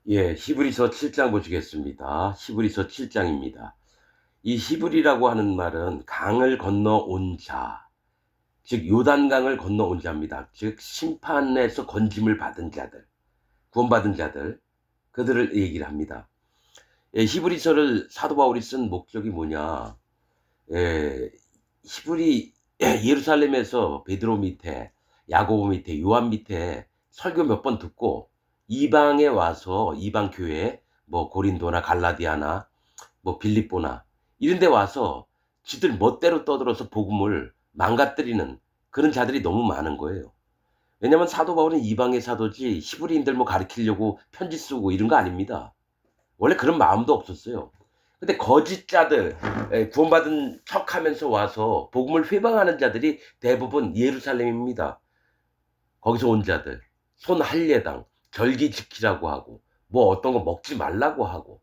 예, 히브리서 7장 보시겠습니다. 히브리서 7장입니다. 이 히브리라고 하는 말은 강을 건너온 자, 즉 요단강을 건너온 자입니다. 즉 심판에서 건짐을 받은 자들, 구원받은 자들, 그들을 얘기를 합니다. 예, 히브리서를 사도 바울이 쓴 목적이 뭐냐? 예, 예루살렘에서 베드로 밑에, 야고보 밑에, 요한 밑에 설교 몇 번 듣고 이방에 와서 이방 교회, 뭐 고린도나 갈라디아나 뭐 빌립보나 이런 데 와서 지들 멋대로 떠들어서 복음을 망가뜨리는 그런 자들이 너무 많은 거예요. 왜냐면 사도 바울은 이방의 사도지 히브리인들 뭐 가르치려고 편지 쓰고 이런 거 아닙니다. 원래 그런 마음도 없었어요. 근데 거짓자들, 구원받은 척하면서 와서 복음을 회방하는 자들이 대부분 예루살렘입니다. 거기서 온 자들, 손 할례당, 절기 지키라고 하고, 뭐 어떤 거 먹지 말라고 하고,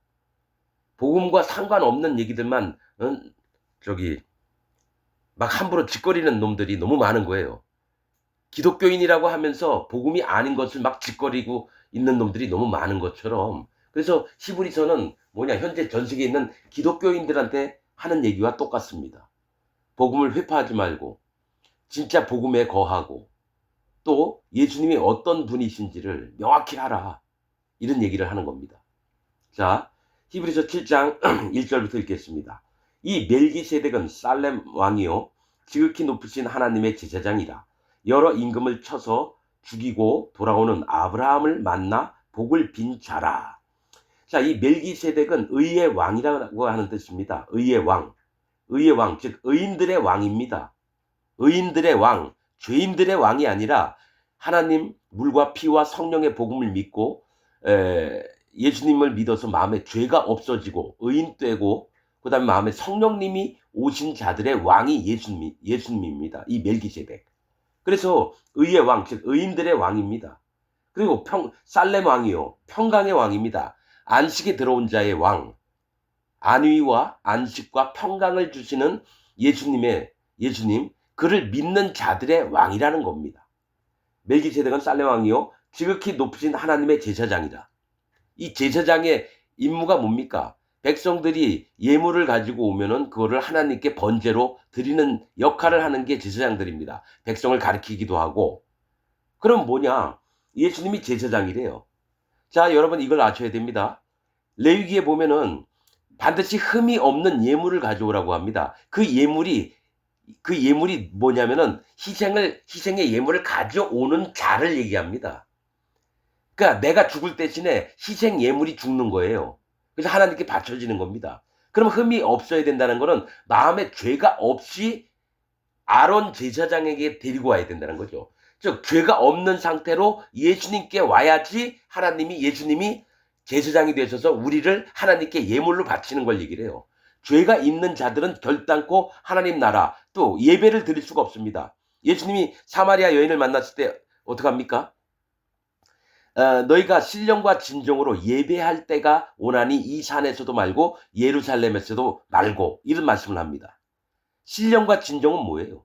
복음과 상관없는 얘기들만 저기 막 함부로 짓거리는 놈들이 너무 많은 거예요. 기독교인이라고 하면서 복음이 아닌 것을 막 짓거리고 있는 놈들이 너무 많은 것처럼, 그래서 히브리서는 뭐냐, 현재 전 세계에 있는 기독교인들한테 하는 얘기와 똑같습니다. 복음을 회파하지 말고 진짜 복음에 거하고 또 예수님이 어떤 분이신지를 명확히 하라, 이런 얘기를 하는 겁니다. 자, 히브리서 7장 1절부터 읽겠습니다. 이 멜기세덱은 살렘 왕이요 지극히 높으신 하나님의 제사장이라. 여러 임금을 쳐서 죽이고 돌아오는 아브라함을 만나 복을 빈 자라. 자, 이 멜기세덱은 의의 왕이라고 하는 뜻입니다. 의의 왕. 의의 왕, 즉 의인들의 왕입니다. 의인들의 왕, 죄인들의 왕이 아니라 하나님 물과 피와 성령의 복음을 믿고 예수님을 믿어서 마음에 죄가 없어지고 의인 되고 그다음에 마음에 성령님이 오신 자들의 왕이 예수님입니다. 이 멜기세덱. 그래서 의의 왕, 즉 의인들의 왕입니다. 그리고 살렘 왕이요 평강의 왕입니다. 안식에 들어온 자의 왕, 안위와 안식과 평강을 주시는 예수님, 그를 믿는 자들의 왕이라는 겁니다. 멜기세덱은 살렘 왕이요 지극히 높으신 하나님의 제사장이다. 이 제사장의 임무가 뭡니까? 백성들이 예물을 가지고 오면은 그거를 하나님께 번제로 드리는 역할을 하는 게 제사장들입니다. 백성을 가르치기도 하고. 그럼 뭐냐? 예수님이 제사장이래요. 자, 여러분 이걸 아셔야 됩니다. 레위기에 보면은 반드시 흠이 없는 예물을 가져오라고 합니다. 그 예물이 뭐냐면은 희생의 예물을 가져오는 자를 얘기합니다. 그러니까 내가 죽을 대신에 희생 예물이 죽는 거예요. 그래서 하나님께 바쳐지는 겁니다. 그럼 흠이 없어야 된다는 거는 마음에 죄가 없이 아론 제사장에게 데리고 와야 된다는 거죠. 즉 죄가 없는 상태로 예수님께 와야지 예수님이 제사장이 되셔서 우리를 하나님께 예물로 바치는 걸 얘기를 해요. 죄가 있는 자들은 결단코 하나님 나라 또 예배를 드릴 수가 없습니다. 예수님이 사마리아 여인을 만났을 때 어떡합니까? 너희가 신령과 진정으로 예배할 때가 오나니 이 산에서도 말고 예루살렘에서도 말고, 이런 말씀을 합니다. 신령과 진정은 뭐예요?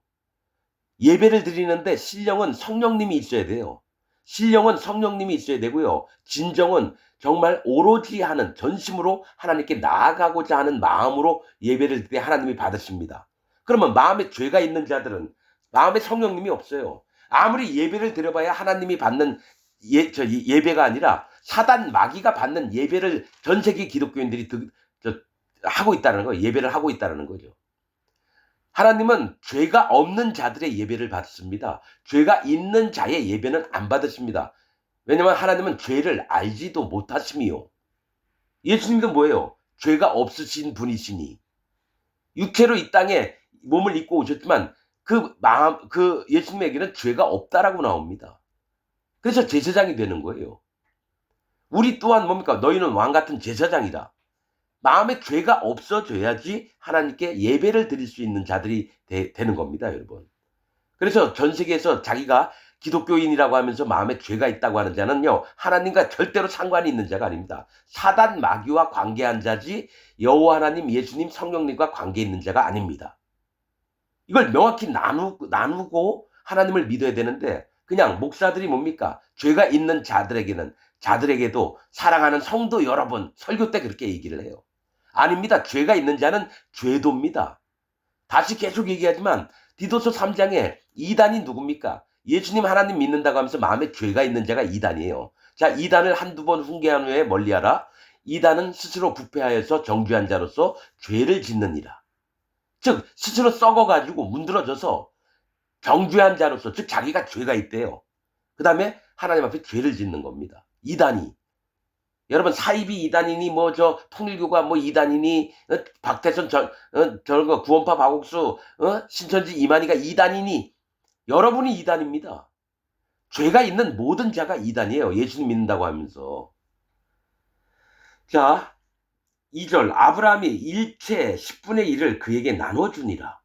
예배를 드리는데 신령은 성령님이 있어야 돼요. 신령은 성령님이 있어야 되고요. 진정은 정말 오로지 하는 전심으로 하나님께 나아가고자 하는 마음으로 예배를 드릴 때 하나님이 받으십니다. 그러면 마음에 죄가 있는 자들은 마음에 성령님이 없어요. 아무리 예배를 드려봐야 하나님이 받는 예배가 아니라 사단 마귀가 받는 예배를 전 세계 기독교인들이 하고 있다는 거예요. 예배를 하고 있다는 거죠. 하나님은 죄가 없는 자들의 예배를 받습니다. 죄가 있는 자의 예배는 안 받으십니다. 왜냐하면 하나님은 죄를 알지도 못하심이요. 예수님도 뭐예요? 죄가 없으신 분이시니 육체로 이 땅에 몸을 입고 오셨지만 그 예수님에게는 죄가 없다라고 나옵니다. 그래서 제사장이 되는 거예요. 우리 또한 뭡니까? 너희는 왕 같은 제사장이다. 마음에 죄가 없어져야지 하나님께 예배를 드릴 수 있는 자들이 되는 겁니다, 여러분. 그래서 전 세계에서 자기가 기독교인이라고 하면서 마음에 죄가 있다고 하는 자는요, 하나님과 절대로 상관이 있는 자가 아닙니다. 사단 마귀와 관계한 자지 여호와 하나님, 예수님, 성령님과 관계 있는 자가 아닙니다. 이걸 명확히 나누고 하나님을 믿어야 되는데 그냥 목사들이 뭡니까? 죄가 있는 자들에게도 사랑하는 성도 여러분, 설교 때 그렇게 얘기를 해요. 아닙니다. 죄가 있는 자는 죄도입니다. 다시 계속 얘기하지만 디도서 3장에 이단이 누굽니까? 예수님 하나님 믿는다고 하면서 마음에 죄가 있는 자가 이단이에요. 자, 이단을 한두 번 훈계한 후에 멀리하라. 이단은 스스로 부패하여서 정죄한 자로서 죄를 짓느니라. 즉 스스로 썩어가지고 문드러져서 정죄한 자로서, 즉 자기가 죄가 있대요. 그 다음에 하나님 앞에 죄를 짓는 겁니다. 이단이. 여러분 사이비 이단이니 뭐 저 통일교가 뭐 이단이니 박태선 저거 구원파 박옥수 신천지 이만희가 이단이니 여러분이 이단입니다. 죄가 있는 모든 자가 이단이에요. 예수님 믿는다고 하면서. 자 2절 아브라함이 일체 10분의 1을 그에게 나눠주니라.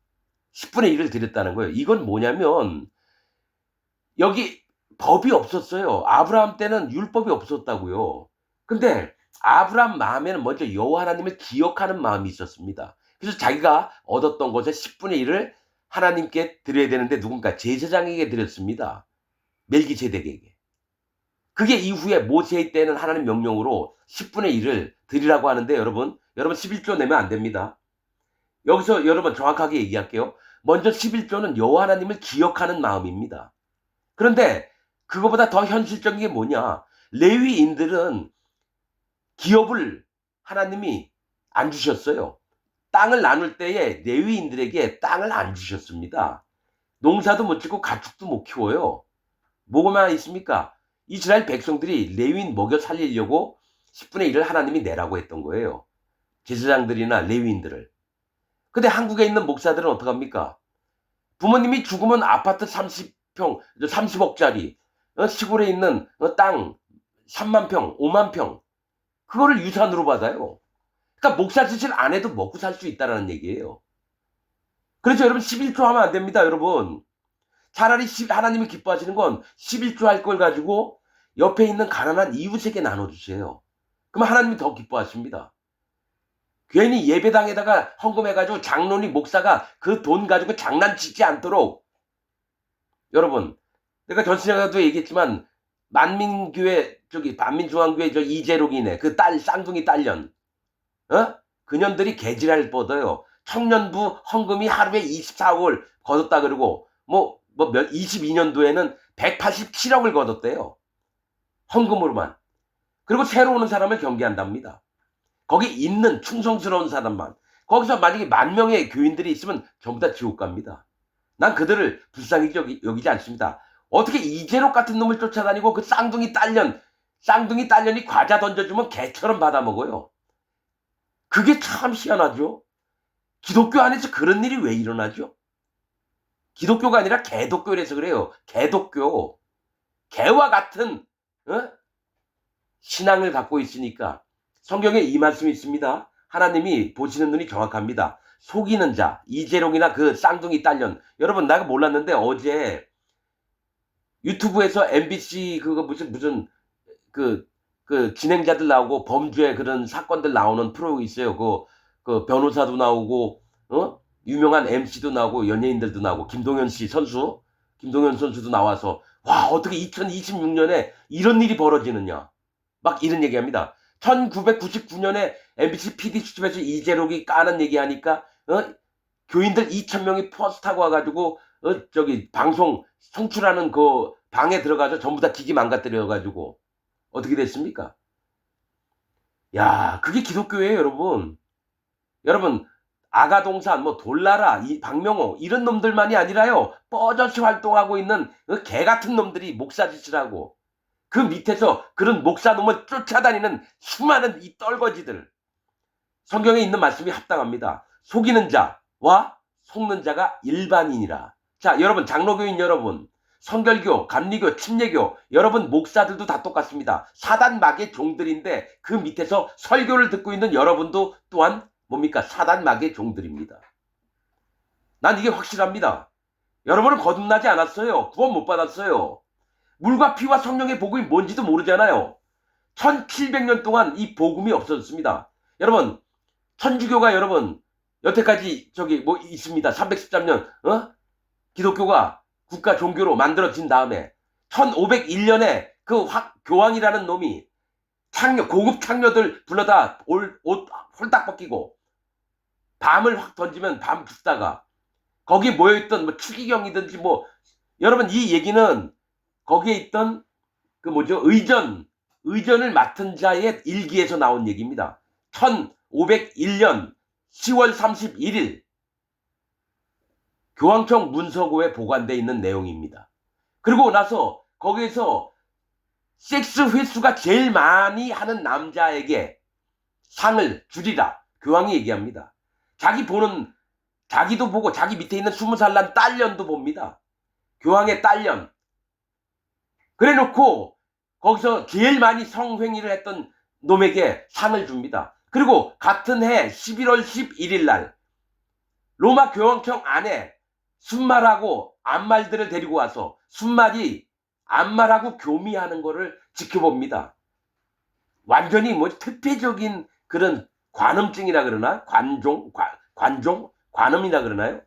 10분의 1을 드렸다는 거예요. 이건 뭐냐면 여기 법이 없었어요. 아브라함 때는 율법이 없었다고요. 근데 아브라함 마음에는 먼저 여호와 하나님을 기억하는 마음이 있었습니다. 그래서 자기가 얻었던 것의 10분의 1을 하나님께 드려야 되는데 누군가 제사장에게 드렸습니다. 멜기세덱에게. 그게 이후에 모세의 때는 하나님 명령으로 10분의 1을 드리라고 하는데 여러분 11조 내면 안 됩니다. 여기서 여러분 정확하게 얘기할게요. 먼저 11조는 여호와 하나님을 기억하는 마음입니다. 그런데 그거보다 더 현실적인 게 뭐냐? 레위인들은 기업을 하나님이 안 주셨어요. 땅을 나눌 때에 레위인들에게 땅을 안 주셨습니다. 농사도 못 짓고 가축도 못 키워요. 뭐만 있습니까? 이스라엘 백성들이 레위인 먹여 살리려고 10분의 1을 하나님이 내라고 했던 거예요. 제사장들이나 레위인들을. 근데 한국에 있는 목사들은 어떡합니까? 부모님이 죽으면 아파트 30억짜리 시골에 있는 땅 3만 평, 5만 평 그거를 유산으로 받아요. 그러니까 목사 짓을 안 해도 먹고 살 수 있다는 얘기예요. 그래서 여러분 11조 하면 안 됩니다. 여러분. 차라리 하나님이 기뻐하시는 건 11조 할 걸 가지고 옆에 있는 가난한 이웃에게 나눠주세요. 그럼 하나님이 더 기뻐하십니다. 괜히 예배당에다가 헌금해가지고 장로니 목사가 그 돈 가지고 장난치지 않도록 여러분 내가 전시장에도 얘기했지만 만민교회 반민중앙교회 이재록이네 그 딸 쌍둥이 딸년 그년들이 개지랄 뻗어요. 청년부 헌금이 하루에 24억을 거뒀다 그러고 22년도에는 187억을 거뒀대요. 헌금으로만. 그리고 새로 오는 사람을 경계한답니다. 거기 있는 충성스러운 사람만. 거기서 만약에 10,000명의 교인들이 있으면 전부 다 지옥 갑니다. 난 그들을 불쌍히 여기지 않습니다. 어떻게 이재록 같은 놈을 쫓아다니고 그 쌍둥이 딸년이 과자 던져주면 개처럼 받아먹어요. 그게 참 희한하죠. 기독교 안에서 그런 일이 왜 일어나죠? 기독교가 아니라 개독교라서 그래요. 개독교. 개와 같은 신앙을 갖고 있으니까 성경에 이 말씀이 있습니다. 하나님이 보시는 눈이 정확합니다. 속이는 자, 이재룡이나 그 쌍둥이 딸년. 여러분 내가 몰랐는데 어제 유튜브에서 MBC 그거 무슨 그 진행자들 나오고 범죄 그런 사건들 나오는 프로 있어요. 그 변호사도 나오고 유명한 MC도 나오고 연예인들도 나오고 김동현 선수도 나와서 와 어떻게 2026년에 이런 일이 벌어지느냐 막 이런 얘기합니다. 1999년에 MBC PD 수첩에서 이재록이 까는 얘기하니까 교인들 2,000명이 버스 타고 와가지고 방송 송출하는 그 방에 들어가서 전부 다 기기 망가뜨려가지고 어떻게 됐습니까? 야 그게 기독교예요 여러분. 여러분 아가동산 돌나라 박명호 이런 놈들만이 아니라요 뻐젓이 활동하고 있는 개같은 놈들이 목사짓을 하고 그 밑에서 그런 목사놈을 쫓아다니는 수많은 이 떨거지들. 성경에 있는 말씀이 합당합니다. 속이는 자와 속는 자가 일반인이라. 자 여러분 장로교인 여러분 성결교, 감리교, 침례교 여러분 목사들도 다 똑같습니다. 사단 마귀의 종들인데 그 밑에서 설교를 듣고 있는 여러분도 또한 뭡니까? 사단 마귀의 종들입니다. 난 이게 확실합니다. 여러분은 거듭나지 않았어요. 구원 못 받았어요. 물과 피와 성령의 복음이 뭔지도 모르잖아요. 1700년 동안 이 복음이 없어졌습니다. 여러분 천주교가 여러분 여태까지 있습니다. 313년 기독교가 국가 종교로 만들어진 다음에 1501년에 그 교황이라는 놈이 고급 창녀들 불러다 옷 홀딱 벗기고 밤을 확 던지면 밤 죽다가 거기 모여있던 뭐 추기경이든지 뭐 여러분 이 얘기는 거기에 있던 그 뭐죠 의전을 맡은 자의 일기에서 나온 얘기입니다. 1501년 10월 31일 교황청 문서고에 보관되어 있는 내용입니다. 그리고 나서 거기에서 섹스 횟수가 제일 많이 하는 남자에게 상을 주리라 교황이 얘기합니다. 자기도 보고 자기 밑에 있는 20살 난 딸년도 봅니다. 교황의 딸년. 그래 놓고 거기서 제일 많이 성행위를 했던 놈에게 상을 줍니다. 그리고 같은 해 11월 11일 날 로마 교황청 안에 순말하고 암말들을 데리고 와서 순말이 암말하고 교미하는 거를 지켜봅니다. 완전히 뭐 특별적인 그런 관음증이라 그러나? 관음이라 그러나요?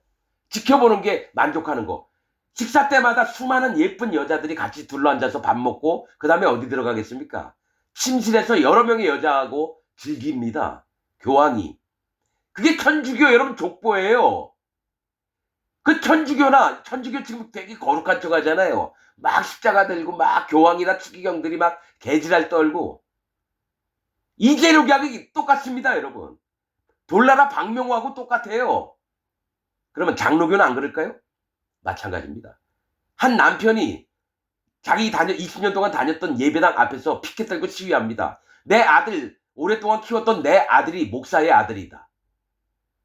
지켜보는 게 만족하는 거. 식사 때마다 수많은 예쁜 여자들이 같이 둘러앉아서 밥 먹고 그 다음에 어디 들어가겠습니까? 침실에서 여러 명의 여자하고 즐깁니다. 교황이. 그게 천주교 여러분 족보예요. 그 천주교 지금 되게 거룩한 척 하잖아요. 막 십자가 들고 막 교황이나 추기경들이 막 개지랄 떨고 이재료하고 똑같습니다 여러분. 돌나라 박명호하고 똑같아요. 그러면 장로교는 안 그럴까요? 마찬가지입니다. 한 남편이 자기 20년 동안 다녔던 예배당 앞에서 피켓 들고 시위합니다. 내 아들 오랫동안 키웠던 내 아들이 목사의 아들이다.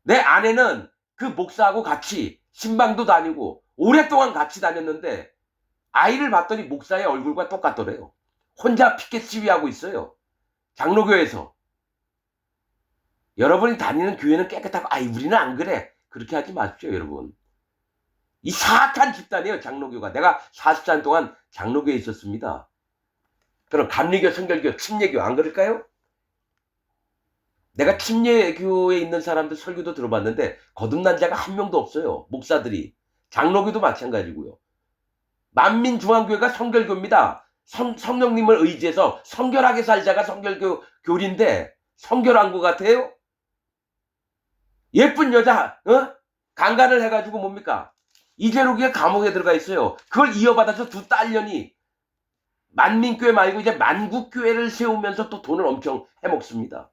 내 아내는 그 목사하고 같이 신방도 다니고 오랫동안 같이 다녔는데 아이를 봤더니 목사의 얼굴과 똑같더래요. 혼자 피켓 시위하고 있어요. 장로교에서. 여러분이 다니는 교회는 깨끗하고 아이 우리는 안 그래. 그렇게 하지 마십시오 여러분. 이 사악한 집단이에요 장로교가. 내가 40년 동안 장로교에 있었습니다. 그럼 감리교, 성결교, 침례교 안 그럴까요? 내가 침례교에 있는 사람들 설교도 들어봤는데 거듭난 자가 한 명도 없어요. 목사들이. 장로교도 마찬가지고요. 만민중앙교회가 성결교입니다. 성령님을 의지해서 성결하게 살자가 성결교 교리인데 성결한 것 같아요? 예쁜 여자 강간을 해가지고 뭡니까? 이재록이가 감옥에 들어가 있어요. 그걸 이어받아서 두 딸년이 만민교회 말고 이제 만국교회를 세우면서 또 돈을 엄청 해먹습니다.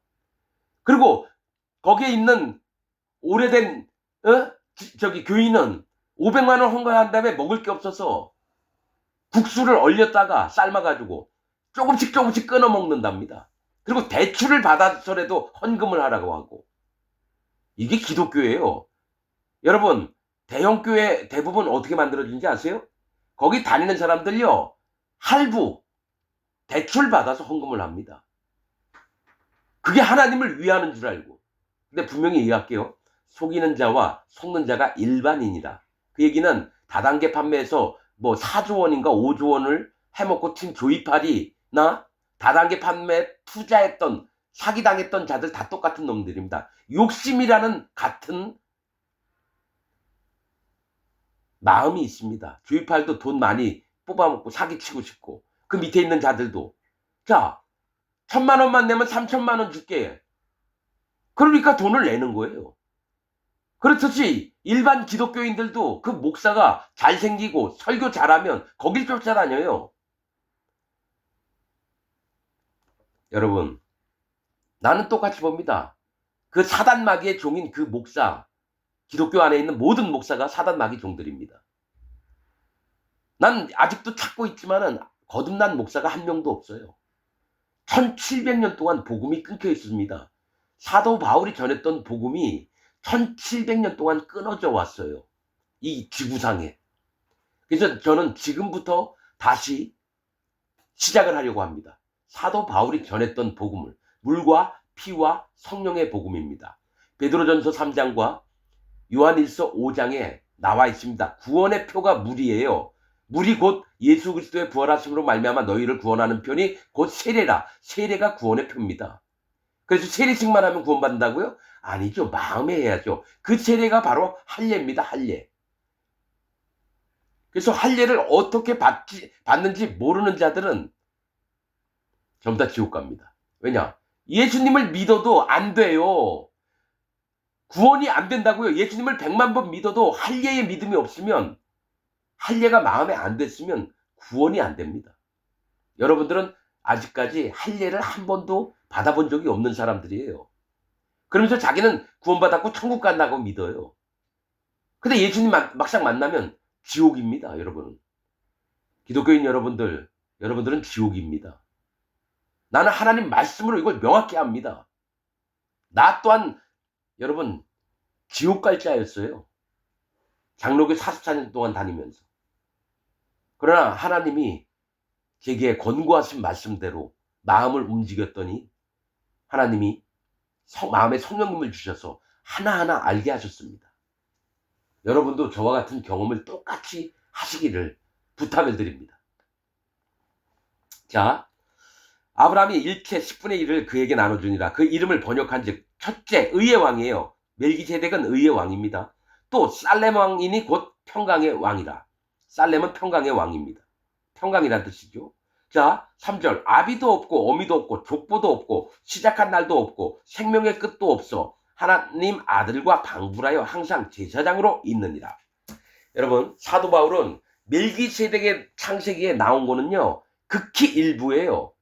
그리고 거기에 있는 오래된 교인은 500만 원 헌금한 다음에 먹을 게 없어서 국수를 얼렸다가 삶아가지고 조금씩 끊어 먹는답니다. 그리고 대출을 받아서라도 헌금을 하라고 하고. 이게 기독교예요. 여러분 대형교회 대부분 어떻게 만들어진지 아세요? 거기 다니는 사람들요 할부 대출 받아서 헌금을 합니다. 그게 하나님을 위하는 줄 알고. 근데 분명히 얘기할게요. 속이는 자와 속는 자가 일반인이다. 그 얘기는 다단계 판매에서 뭐 4조 원인가 5조 원을 해먹고 튄 조이팔이나 다단계 판매 투자했던 사기당했던 자들 다 똑같은 놈들입니다. 욕심이라는 같은 마음이 있습니다. 조이팔도 돈 많이 뽑아먹고 사기치고 싶고 그 밑에 있는 자들도 자 1,000만 원만 내면 3,000만 원 줄게. 그러니까 돈을 내는 거예요. 그렇듯이 일반 기독교인들도 그 목사가 잘생기고 설교 잘하면 거길 쫓아다녀요. 여러분 나는 똑같이 봅니다. 그 사단 마귀의 종인 그 목사, 기독교 안에 있는 모든 목사가 사단 마귀 종들입니다. 난 아직도 찾고 있지만은 거듭난 목사가 한 명도 없어요. 1700년 동안 복음이 끊겨 있습니다. 사도 바울이 전했던 복음이 1700년 동안 끊어져 왔어요. 이 지구상에. 그래서 저는 지금부터 다시 시작을 하려고 합니다. 사도 바울이 전했던 복음을 물과 피와 성령의 복음입니다. 베드로전서 3장과 요한일서 5장에 나와 있습니다. 구원의 표가 물이에요. 물이 곧 예수 그리스도의 부활하심으로 말미암아 너희를 구원하는 편이 곧 세례라. 세례가 구원의 표입니다. 그래서 세례식만 하면 구원받는다고요? 아니죠. 마음에 해야죠. 그 세례가 바로 할례입니다. 할례. 그래서 할례를 어떻게 받는지 모르는 자들은 전부 다 지옥 갑니다. 왜냐? 예수님을 믿어도 안 돼요. 구원이 안 된다고요. 예수님을 100만 번 믿어도 할례의 믿음이 없으면, 할례가 마음에 안 됐으면 구원이 안 됩니다. 여러분들은 아직까지 할례를 한 번도 받아본 적이 없는 사람들이에요. 그러면서 자기는 구원받았고 천국 간다고 믿어요. 근데 예수님 막상 만나면 지옥입니다, 여러분. 기독교인 여러분들은 지옥입니다. 나는 하나님 말씀으로 이걸 명확히 압니다. 나 또한 여러분 지옥 갈 자였어요. 장로교 44년 동안 다니면서. 그러나 하나님이 제게 권고하신 말씀대로 마음을 움직였더니 하나님이 마음에 성령님을 주셔서 하나하나 알게 하셨습니다. 여러분도 저와 같은 경험을 똑같이 하시기를 부탁을 드립니다. 자, 아브라함이 일체 10분의 1을 그에게 나눠주니라. 그 이름을 번역한 즉 첫째 의의 왕이에요. 멜기세덱은 의의 왕입니다. 또 살렘 왕이니 곧 평강의 왕이라. 살렘은 평강의 왕입니다. 평강이란 뜻이죠. 자, 3절 아비도 없고 어미도 없고 족보도 없고 시작한 날도 없고 생명의 끝도 없어 하나님 아들과 방불하여 항상 제사장으로 있느니라. 여러분, 사도 바울은 멜기세덱의 창세기에 나온 거는요 극히 일부예요.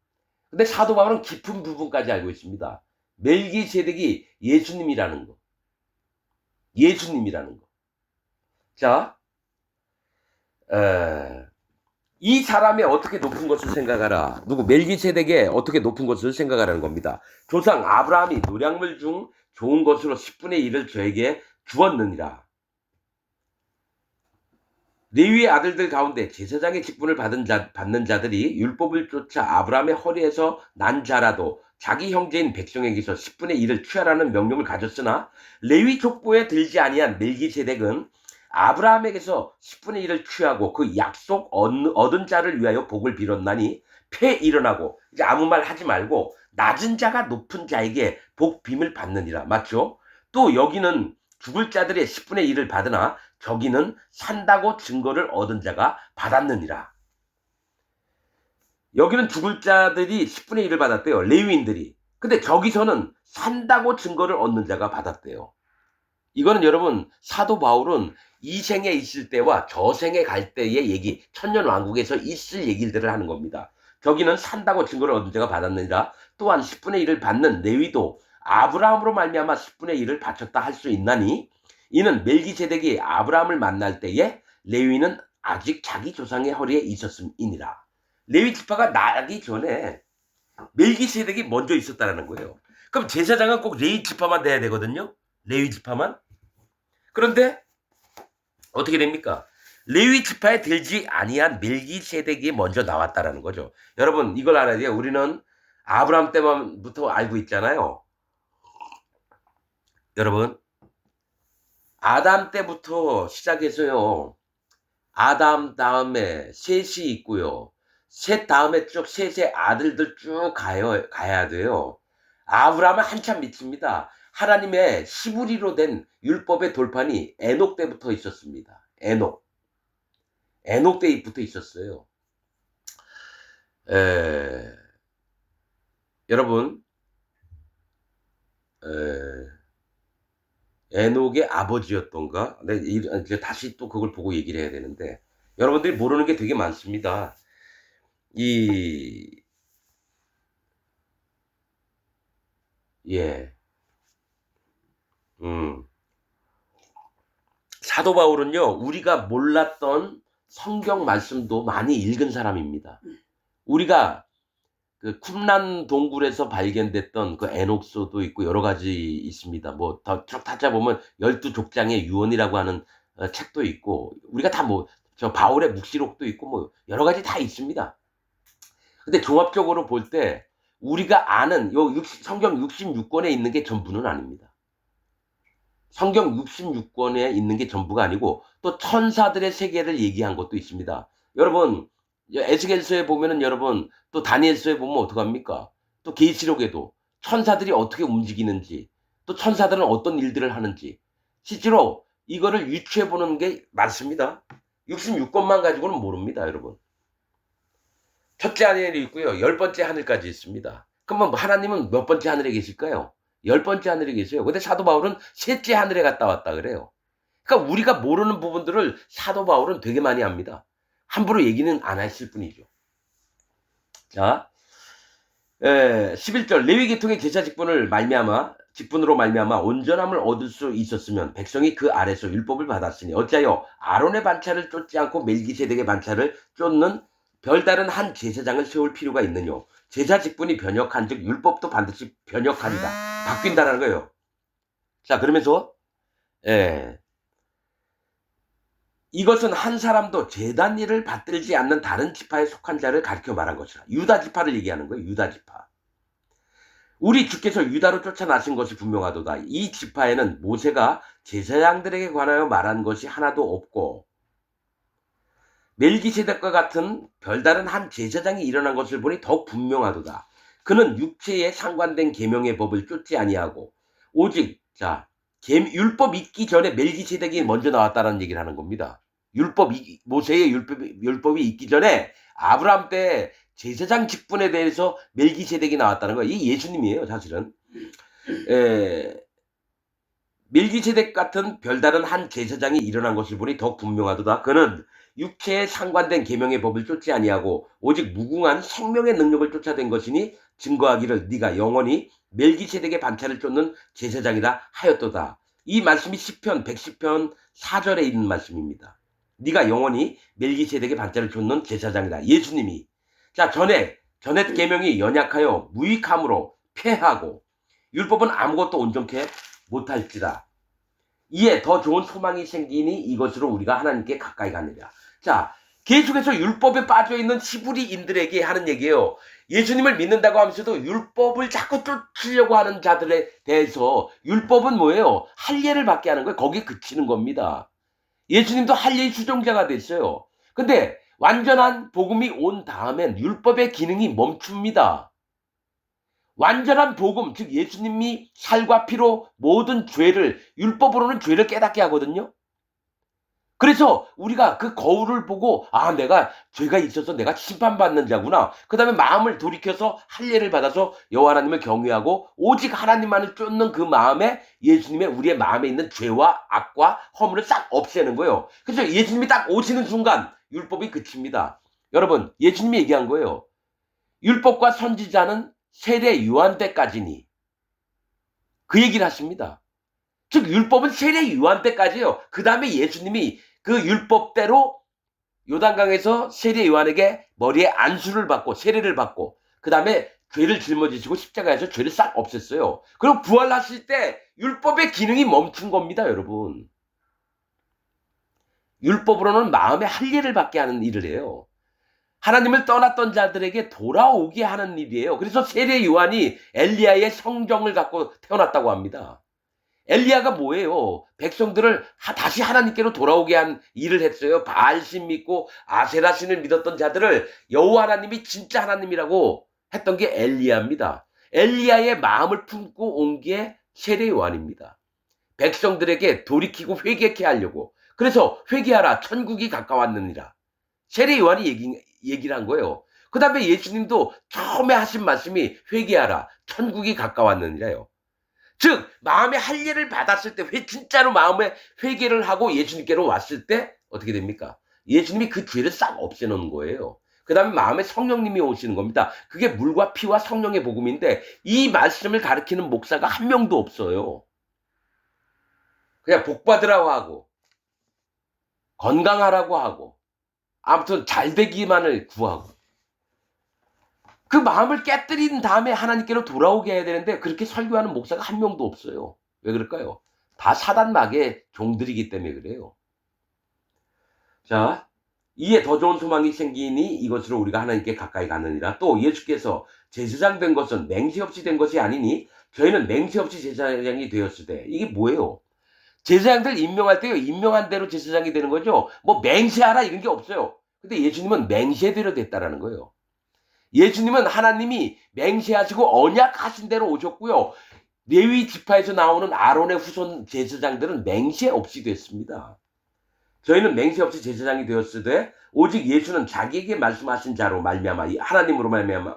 근데 사도 바울은 깊은 부분까지 알고 있습니다. 멜기세덱이 예수님이라는 거. 예수님이라는 거. 자, 이 사람의 어떻게 높은 것을 생각하라. 누구? 멜기세덱의 어떻게 높은 것을 생각하라는 겁니다. 조상 아브라함이 노량물 중 좋은 것으로 10분의 1을 저에게 주었느니라. 레위의 아들들 가운데 제사장의 직분을 받는 자들이 율법을 쫓아 아브라함의 허리에서 난 자라도 자기 형제인 백성에게서 10분의 1을 취하라는 명령을 가졌으나 레위 족보에 들지 아니한 멜기세덱은 아브라함에게서 10분의 1을 취하고 그 약속 얻은 자를 위하여 복을 빌었나니 패 일어나고 이제 아무 말 하지 말고 낮은 자가 높은 자에게 복 빔을 받느니라. 맞죠? 또 여기는 죽을 자들의 10분의 1을 받으나 저기는 산다고 증거를 얻은 자가 받았느니라. 여기는 죽을 자들이 10분의 1을 받았대요. 레위인들이. 근데 저기서는 산다고 증거를 얻는 자가 받았대요. 이거는 여러분 사도 바울은 이 생에 있을 때와 저 생에 갈 때의 얘기, 천년왕국에서 있을 얘기들을 하는 겁니다. 저기는 산다고 증거를 얻은 자가 받았느니라. 또한 10분의 1을 받는 레위도 아브라함으로 말미암아 10분의 1을 바쳤다 할 수 있나니 이는 멜기세덱이 아브라함을 만날 때에 레위는 아직 자기 조상의 허리에 있었음이니라. 레위 지파가 나기 전에 멜기세덱이 먼저 있었다는 거예요. 그럼 제사장은 꼭 레위 지파만 돼야 되거든요. 레위 지파만. 그런데 어떻게 됩니까? 레위 지파에 들지 아니한 멜기세덱이 먼저 나왔다라는 거죠. 여러분 이걸 알아야 돼요. 우리는 아브라함 때부터 알고 있잖아요. 여러분 아담 때부터 시작해서요. 아담 다음에 셋이 있고요. 셋 다음에 쭉 셋의 아들들 쭉 가야 돼요. 아브라함은 한참 밑입니다. 하나님의 시부리로 된 율법의 돌판이 에녹 때부터 있었습니다. 에녹 때부터 있었어요. 여러분 에녹의 아버지였던가? 이제 다시 또 그걸 보고 얘기를 해야 되는데 여러분들이 모르는 게 되게 많습니다. 사도 바울은요, 우리가 몰랐던 성경 말씀도 많이 읽은 사람입니다. 우리가 그 쿰란 동굴에서 발견됐던 그 에녹서도 있고 여러 가지 있습니다. 뭐 더 쭉 찾아보면 12족장의 유언이라고 하는 책도 있고 우리가 다 뭐 저 바울의 묵시록도 있고 뭐 여러 가지 다 있습니다. 근데 종합적으로 볼 때 우리가 아는 성경 66권에 있는 게 전부는 아닙니다. 성경 66권에 있는 게 전부가 아니고 또 천사들의 세계를 얘기한 것도 있습니다. 여러분 에스겔서에 보면은 여러분 또 다니엘서에 보면 어떡합니까? 또 계시록에도 천사들이 어떻게 움직이는지 또 천사들은 어떤 일들을 하는지 실제로 이거를 유추해 보는 게 많습니다. 66권만 가지고는 모릅니다, 여러분. 첫째 하늘이 있고요. 10번째 하늘까지 있습니다. 그러면 하나님은 몇 번째 하늘에 계실까요? 10번째 하늘에 계세요. 근데 사도 바울은 셋째 하늘에 갔다 왔다 그래요. 그러니까 우리가 모르는 부분들을 사도 바울은 되게 많이 합니다. 함부로 얘기는 안 하실 뿐이죠. 자, 11절 레위 계통의 제사 직분으로 말미암아 온전함을 얻을 수 있었으면 백성이 그 아래서 율법을 받았으니 어찌하여 아론의 반차를 쫓지 않고 멜기세덱의 반차를 쫓는 별다른 한 제사장을 세울 필요가 있느냐. 제사 직분이 변혁한즉 율법도 반드시 변혁하리라. 바뀐다라는 거예요. 자, 그러면서 이것은 한 사람도 제단 일을 받들지 않는 다른 지파에 속한 자를 가르쳐 말한 것이라. 유다 지파를 얘기하는 거예요. 유다 지파. 우리 주께서 유다로 쫓아나신 것이 분명하도다. 이 지파에는 모세가 제사장들에게 관하여 말한 것이 하나도 없고 멜기세덱과 같은 별다른 한 제사장이 일어난 것을 보니 더욱 분명하도다. 그는 육체에 상관된 계명의 법을 쫓지 아니하고 오직 율법 있기 전에 멜기세덱이 먼저 나왔다는 얘기를 하는 겁니다. 모세의 율법이 있기 전에 아브라함 때 제사장 직분에 대해서 멜기세덱이 나왔다는 거예요. 이게 예수님이에요, 사실은. 멜기세덱 같은 별다른 한 제사장이 일어난 것을 보니 더욱 분명하도다. 그는 육체에 상관된 계명의 법을 쫓지 아니하고 오직 무궁한 생명의 능력을 쫓아낸 것이니 증거하기를 네가 영원히 멜기세덱의 반차를 쫓는 제사장이라 하였도다. 이 말씀이 시편 110편 4절에 있는 말씀입니다. 네가 영원히 멜기세덱의 반차를 쫓는 제사장이다. 예수님이 전에 계명이 연약하여 무익함으로 패하고 율법은 아무것도 온전케 못할지라. 이에 더 좋은 소망이 생기니 이것으로 우리가 하나님께 가까이 가느냐. 계속해서 율법에 빠져있는 히브리인들에게 하는 얘기예요. 예수님을 믿는다고 하면서도 율법을 자꾸 쫓으려고 하는 자들에 대해서 율법은 뭐예요? 할례를 받게 하는 거예요. 거기에 그치는 겁니다. 예수님도 할례의 수종자가 됐어요. 근데 완전한 복음이 온 다음엔 율법의 기능이 멈춥니다. 완전한 복음, 즉 예수님이 살과 피로 모든 죄를, 율법으로는 죄를 깨닫게 하거든요. 그래서 우리가 그 거울을 보고 내가 죄가 있어서 내가 심판받는 자구나. 그 다음에 마음을 돌이켜서 할례를 받아서 여호와 하나님을 경외하고 오직 하나님만을 쫓는 그 마음에 예수님의 우리의 마음에 있는 죄와 악과 허물을 싹 없애는 거예요. 그래서 예수님이 딱 오시는 순간 율법이 그칩니다. 여러분, 예수님이 얘기한 거예요. 율법과 선지자는 세례 요한 때까지니. 그 얘기를 하십니다. 즉 율법은 세례 요한 때까지예요. 그 다음에 예수님이 그 율법대로 요단강에서 세례 요한에게 머리에 안수를 받고 세례를 받고 그 다음에 죄를 짊어지시고 십자가에서 죄를 싹 없앴어요. 그리고 부활하실 때 율법의 기능이 멈춘 겁니다, 여러분. 율법으로는 마음의 할례를 받게 하는 일을 해요. 하나님을 떠났던 자들에게 돌아오게 하는 일이에요. 그래서 세례 요한이 엘리야의 성정을 갖고 태어났다고 합니다. 엘리야가 뭐예요? 백성들을 다시 하나님께로 돌아오게 한 일을 했어요. 바알신 믿고 아세라신을 믿었던 자들을 여호와 하나님이 진짜 하나님이라고 했던 게 엘리야입니다. 엘리야의 마음을 품고 온 게 세례 요한입니다. 백성들에게 돌이키고 회개케 하려고. 그래서 회개하라, 천국이 가까웠느니라. 세례 요한이 얘기를 한 거예요. 그 다음에 예수님도 처음에 하신 말씀이 회개하라, 천국이 가까웠느니라요. 즉 마음의 할례를 받았을 때 진짜로 마음의 회개를 하고 예수님께로 왔을 때 어떻게 됩니까? 예수님이 그 죄를 싹 없애놓는 거예요. 그 다음에 마음에 성령님이 오시는 겁니다. 그게 물과 피와 성령의 복음인데 이 말씀을 가르치는 목사가 한 명도 없어요. 그냥 복 받으라고 하고 건강하라고 하고 아무튼 잘 되기만을 구하고 그 마음을 깨뜨린 다음에 하나님께로 돌아오게 해야 되는데 그렇게 설교하는 목사가 한 명도 없어요. 왜 그럴까요? 다 사단막의 종들이기 때문에 그래요. 이에 더 좋은 소망이 생기니 이것으로 우리가 하나님께 가까이 가느니라. 또 예수께서 제사장 된 것은 맹세 없이 된 것이 아니니 저희는 맹세 없이 제사장이 되었을 때. 이게 뭐예요? 제사장들 임명할 때요, 임명한 대로 제사장이 되는 거죠. 뭐 맹세하라 이런 게 없어요. 근데 예수님은 맹세대로 됐다라는 거예요. 예수님은 하나님이 맹세하시고 언약하신 대로 오셨고요. 레위 지파에서 나오는 아론의 후손 제사장들은 맹세 없이 됐습니다. 저희는 맹세 없이 제사장이 되었으되 오직 예수는 자기에게 말씀하신 자로 말미암아 하나님으로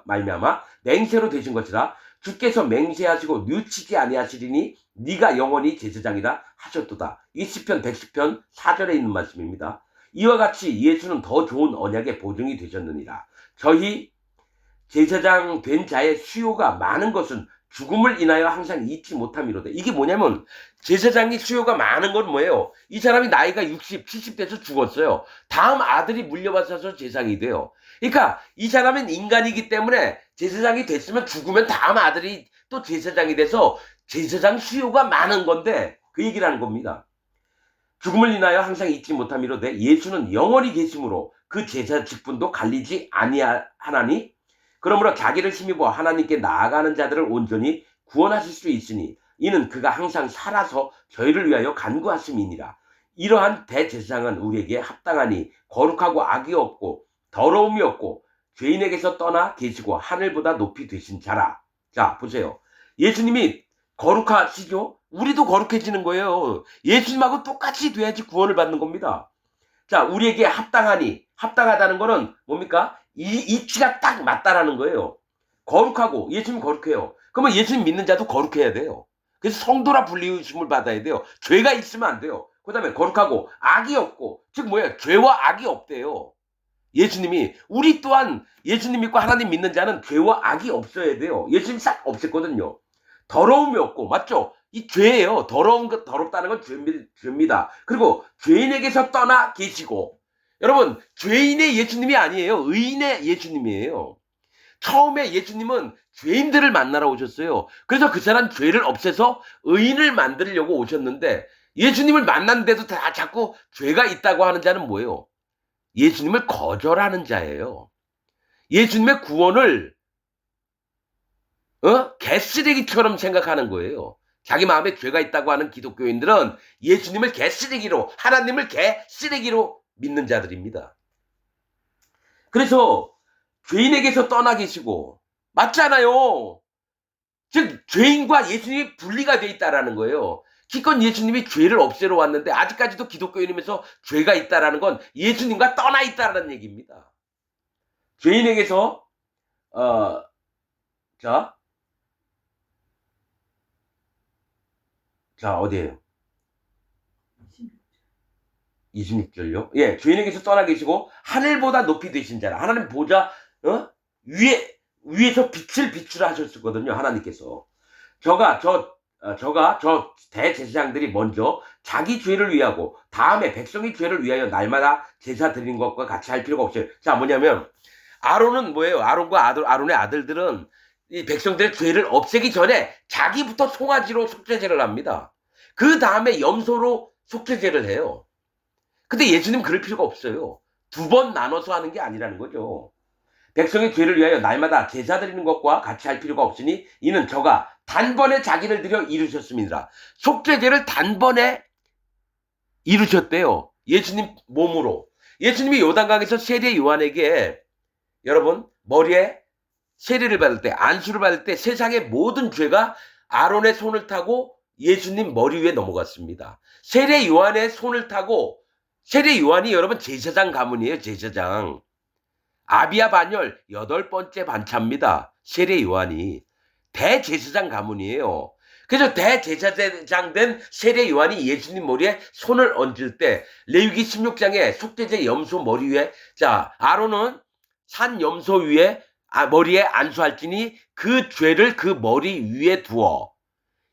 말미암아 맹세로 되신 것이라. 주께서 맹세하시고 뉘우치지 아니하시리니 네가 영원히 제사장이라 하셨도다. 이 시편 110편 4절에 있는 말씀입니다. 이와 같이 예수는 더 좋은 언약의 보증이 되셨느니라. 저희 제사장 된 자의 수요가 많은 것은 죽음을 인하여 항상 잊지 못함이로되. 이게 뭐냐면 제사장이 수요가 많은 건 뭐예요? 이 사람이 나이가 60, 70대에서 죽었어요. 다음 아들이 물려받아서 제사장이 돼요. 그러니까 이 사람은 인간이기 때문에 제사장이 됐으면 죽으면 다음 아들이 또 제사장이 돼서 제사장 수요가 많은 건데 그 얘기를 하는 겁니다. 죽음을 인하여 항상 잊지 못함이로되 예수는 영원히 계심으로 그 제사 직분도 갈리지 아니하나니 그러므로 자기를 힘입어 하나님께 나아가는 자들을 온전히 구원하실 수 있으니 이는 그가 항상 살아서 저희를 위하여 간구하심이니라. 이러한 대제사장은 우리에게 합당하니 거룩하고 악이 없고 더러움이 없고 죄인에게서 떠나 계시고 하늘보다 높이 되신 자라. 자, 보세요. 예수님이 거룩하시죠? 우리도 거룩해지는 거예요. 예수님하고 똑같이 돼야지 구원을 받는 겁니다. 자, 우리에게 합당하니, 합당하다는 거는 뭡니까? 이 이치가 딱 맞다라는 거예요. 거룩하고, 예수님 거룩해요. 그러면 예수님 믿는 자도 거룩해야 돼요. 그래서 성도라 불리우심을 받아야 돼요. 죄가 있으면 안 돼요. 그 다음에 거룩하고 악이 없고, 즉 뭐예요? 죄와 악이 없대요. 예수님이. 우리 또한 예수님 믿고 하나님 믿는 자는 죄와 악이 없어야 돼요. 예수님 싹 없앴거든요. 더러움이 없고, 맞죠? 이 죄예요. 더럽다는 건 죄입니다. 그리고 죄인에게서 떠나 계시고. 여러분, 죄인의 예수님이 아니에요. 의인의 예수님이에요. 처음에 예수님은 죄인들을 만나러 오셨어요. 그래서 그 사람 죄를 없애서 의인을 만들려고 오셨는데 예수님을 만났는데도 다 자꾸 죄가 있다고 하는 자는 뭐예요? 예수님을 거절하는 자예요. 예수님의 구원을 개쓰레기처럼 생각하는 거예요. 자기 마음에 죄가 있다고 하는 기독교인들은 예수님을 개쓰레기로, 하나님을 개쓰레기로 믿는 자들입니다. 그래서 죄인에게서 떠나 계시고, 맞잖아요. 즉 죄인과 예수님이 분리가 돼 있다라는 거예요. 기껏 예수님이 죄를 없애러 왔는데 아직까지도 기독교인이면서 죄가 있다라는 건 예수님과 떠나 있다라는 얘기입니다. 죄인에게서 자, 어디에요? 26절요? 예, 죄인에게서 떠나 계시고 하늘보다 높이 되신 자라. 하나님 보좌 위에서 빛을 비추라 하셨거든요. 하나님께서. 저 대제사장들이 먼저 자기 죄를 위하고 다음에 백성의 죄를 위하여 날마다 제사 드리는 것과 같이 할 필요가 없어요. 자, 뭐냐면 아론은 뭐예요? 아론의 아들들은 이 백성들의 죄를 없애기 전에 자기부터 송아지로 속죄제를 합니다. 그 다음에 염소로 속죄제를 해요. 근데 예수님 그럴 필요가 없어요. 두 번 나눠서 하는 게 아니라는 거죠. 백성의 죄를 위하여 날마다 제사 드리는 것과 같이 할 필요가 없으니 이는 저가 단번에 자기를 들여 이루셨습니다. 속죄제를 단번에 이루셨대요. 예수님 몸으로. 예수님이 요단강에서 세례 요한에게 여러분 머리에 세례를 받을 때, 안수를 받을 때 세상의 모든 죄가 아론의 손을 타고 예수님 머리 위에 넘어갔습니다. 세례 요한의 손을 타고, 세례 요한이 여러분 제사장 가문이에요. 제사장. 아비야 반열 8번째 반차입니다. 세례 요한이. 대제사장 가문이에요. 그래서 대제사장 된 세례 요한이 예수님 머리에 손을 얹을 때 레위기 16장에 속죄제 염소 머리 위에, 자, 아론은 산 염소 위에 머리에 안수할지니 그 죄를 그 머리 위에 두어.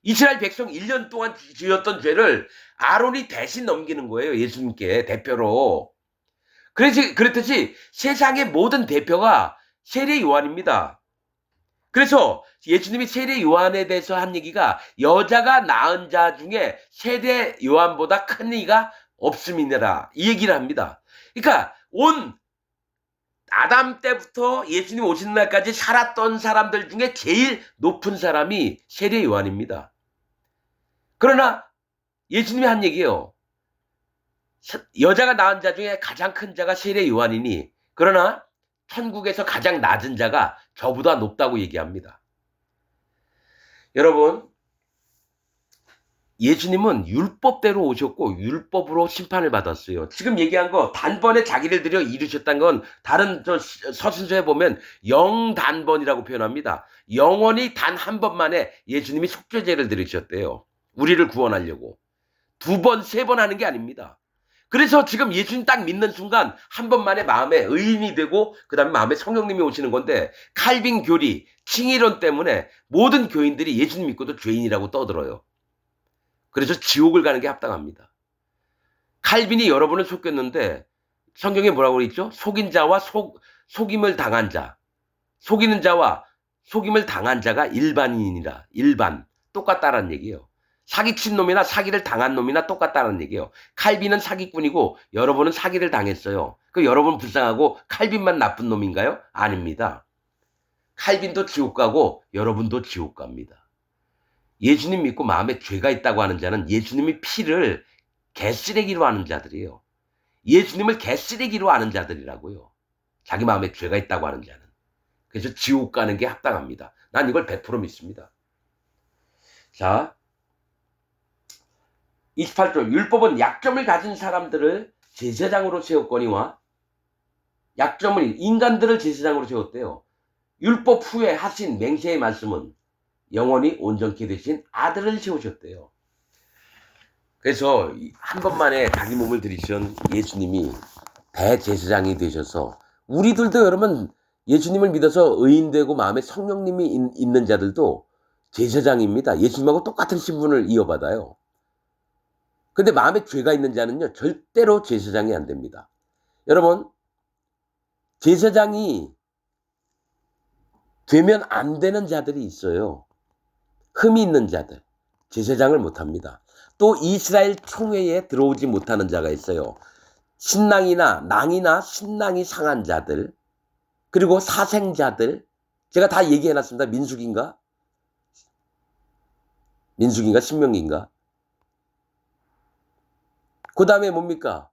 이스라엘 백성 1년 동안 지었던 죄를 아론이 대신 넘기는 거예요. 예수님께 대표로. 그랬듯이 세상의 모든 대표가 세례 요한입니다. 그래서 예수님이 세례 요한에 대해서 한 얘기가 여자가 낳은 자 중에 세례 요한보다 큰 이가 없음이니라, 이 얘기를 합니다. 그러니까 온 아담 때부터 예수님 오시는 날까지 살았던 사람들 중에 제일 높은 사람이 세례 요한입니다. 그러나 예수님이 한 얘기예요. 여자가 낳은 자 중에 가장 큰 자가 세례 요한이니 그러나 천국에서 가장 낮은 자가 저보다 높다고 얘기합니다. 여러분, 예수님은 율법대로 오셨고 율법으로 심판을 받았어요. 지금 얘기한 거 단번에 자기를 들여 이루셨다는 건 다른 서신서에 보면 영단번이라고 표현합니다. 영원히 단 한 번만에 예수님이 속죄제를 들으셨대요. 우리를 구원하려고. 2번, 3번 하는 게 아닙니다. 그래서 지금 예수님 딱 믿는 순간 한 번만에 마음에 의인이 되고 그 다음에 마음에 성령님이 오시는 건데, 칼빈 교리, 칭의론 때문에 모든 교인들이 예수님 믿고도 죄인이라고 떠들어요. 그래서 지옥을 가는 게 합당합니다. 칼빈이 여러분을 속였는데 성경에 뭐라고 그랬죠? 속인 자와 속임을 당한 자, 속이는 자와 속임을 당한 자가 일반인이라. 일반 똑같다라는 얘기예요. 사기친 놈이나 사기를 당한 놈이나 똑같다는 얘기예요. 칼빈은 사기꾼이고 여러분은 사기를 당했어요. 그 여러분 불쌍하고 칼빈만 나쁜 놈인가요? 아닙니다. 칼빈도 지옥 가고 여러분도 지옥 갑니다. 예수님 믿고 마음에 죄가 있다고 하는 자는 예수님의 피를 개쓰레기로 하는 자들이에요. 예수님을 개쓰레기로 하는 자들이라고요. 자기 마음에 죄가 있다고 하는 자는. 그래서 지옥 가는 게 합당합니다. 난 이걸 100% 믿습니다. 자, 28절. 율법은 약점을 가진 사람들을 제사장으로 세웠거니와, 약점을 인간들을 제사장으로 세웠대요. 율법 후에 하신 맹세의 말씀은 영원히 온전케 되신 아들을 세우셨대요. 그래서 한 번만에 자기 몸을 들이신 예수님이 대제사장이 되셔서, 우리들도 여러분 예수님을 믿어서 의인되고 마음에 성령님이 있는 자들도 제사장입니다. 예수님하고 똑같은 신분을 이어받아요. 근데 마음에 죄가 있는 자는요, 절대로 제사장이 안 됩니다. 여러분, 제사장이 되면 안 되는 자들이 있어요. 흠이 있는 자들, 제사장을 못합니다. 또 이스라엘 총회에 들어오지 못하는 자가 있어요. 신랑이나 낭이나 신랑이 상한 자들, 그리고 사생자들, 제가 다 얘기해놨습니다. 민수기인가? 신명기인가? 그 다음에 뭡니까?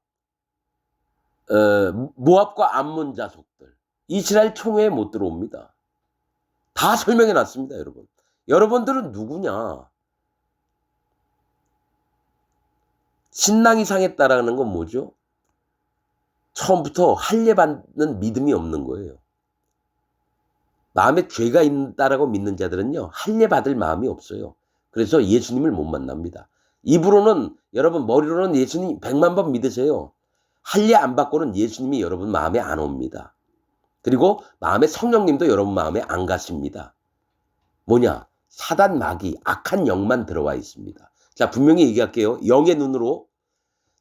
모압과 암몬 자손들, 이스라엘 총회에 못 들어옵니다. 다 설명해놨습니다, 여러분. 여러분들은 누구냐? 신랑이 상했다라는 건 뭐죠? 처음부터 할례받는 믿음이 없는 거예요. 마음에 죄가 있다라고 믿는 자들은요, 할례받을 마음이 없어요. 그래서 예수님을 못 만납니다. 입으로는, 여러분 머리로는 예수님 100만 번 믿으세요. 할례 안 받고는 예수님이 여러분 마음에 안 옵니다. 그리고 마음에 성령님도 여러분 마음에 안 가십니다. 뭐냐? 사단 마귀, 악한 영만 들어와 있습니다. 자, 분명히 얘기할게요. 영의 눈으로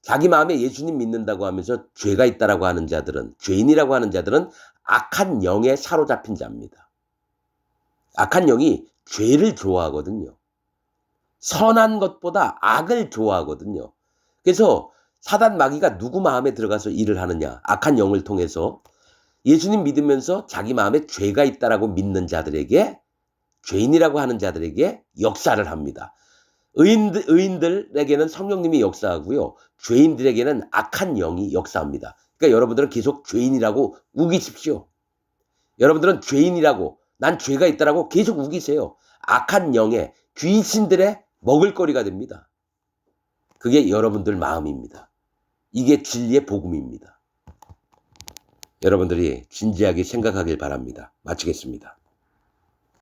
자기 마음에 예수님 믿는다고 하면서 죄가 있다라고 하는 자들은, 죄인이라고 하는 자들은 악한 영에 사로잡힌 자입니다. 악한 영이 죄를 좋아하거든요. 선한 것보다 악을 좋아하거든요. 그래서 사단 마귀가 누구 마음에 들어가서 일을 하느냐? 악한 영을 통해서 예수님 믿으면서 자기 마음에 죄가 있다라고 믿는 자들에게, 죄인이라고 하는 자들에게 역사를 합니다. 의인들에게는 성령님이 역사하고요, 죄인들에게는 악한 영이 역사합니다. 그러니까 여러분들은 계속 죄인이라고 우기십시오. 여러분들은 죄인이라고, 난 죄가 있다라고 계속 우기세요. 악한 영의, 귀신들의 먹을거리가 됩니다. 그게 여러분들 마음입니다. 이게 진리의 복음입니다. 여러분들이 진지하게 생각하길 바랍니다. 마치겠습니다.